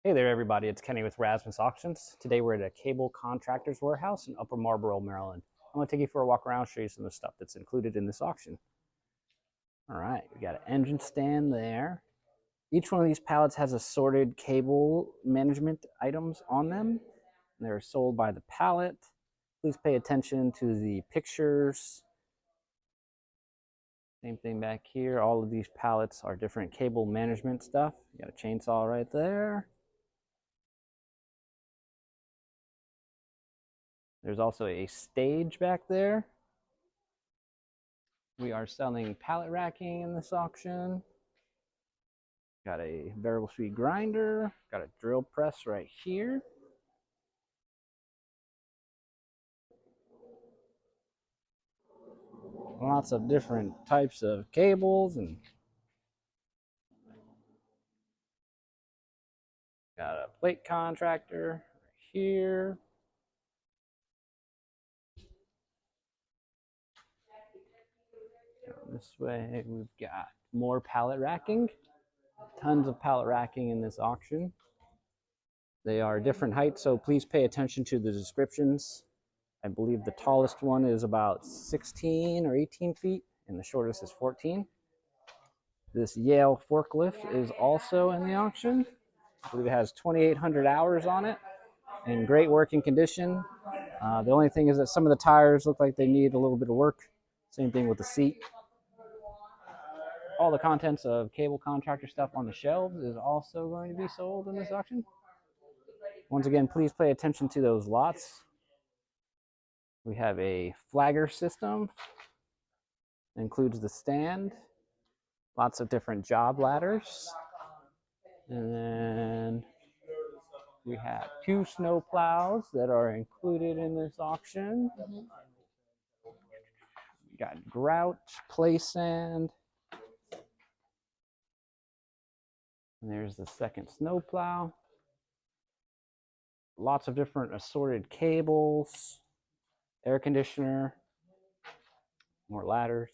Hey there, everybody. It's Kenny with Rasmus Auctions. Today we're at a cable contractor's warehouse in Upper Marlboro, Maryland. I'm going to take you for a walk around, show you some of the stuff that's included in this auction. All right, we got an engine stand there. Each one of these pallets has assorted cable management items on them. They're sold by the pallet. Please pay attention to the pictures. Same thing back here. All of these pallets are different cable management stuff. You got a chainsaw right there. There's also a stage back there. We are selling pallet racking in this auction. Got a variable speed grinder. Got a drill press right here. Lots of different types of cables and got a plate contractor right here. This way we've got more pallet racking. Tons of pallet racking in this auction. They are different heights, so please pay attention to the descriptions. I believe the tallest one is about 16 or 18 feet, and the shortest is 14. This Yale forklift is also in the auction. I believe it has 2,800 hours on it, in great working condition. The only thing is that some of the tires look like they need a little bit of work. Same thing with the seat. All the contents of cable contractor stuff on the shelves is also going to be sold in this auction. Once again, please pay attention to those lots. We have a flagger system. It includes the stand, lots of different job ladders, and then we have 2 snow plows that are included in this auction. We got grout, play sand. And there's the second snow plow. Lots of different assorted cables, air conditioner, more ladders.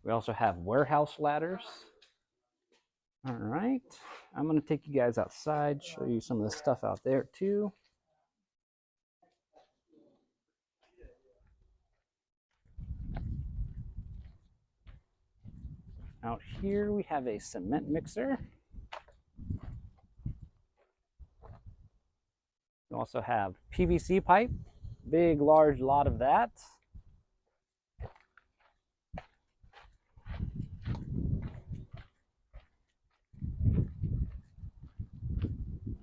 We also have warehouse ladders. All right, I'm going to take you guys outside, show you some of the stuff out there too. Out here we have a cement mixer. We also have PVC pipe, big, large lot of that.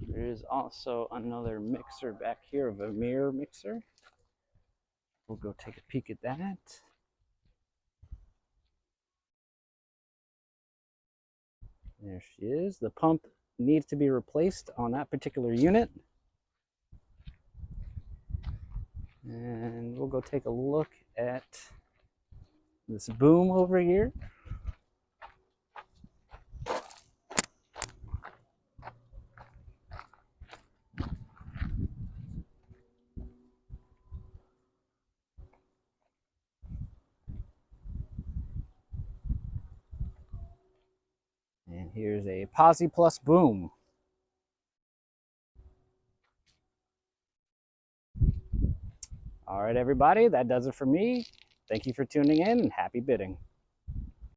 There is also another mixer back here, a Vermeer mixer. We'll go take a peek at that. There she is. The pump needs to be replaced on that particular unit. And we'll go take a look at this boom over here. And here's a Posse Plus boom. All right, everybody, that does it for me. Thank you for tuning in and happy bidding.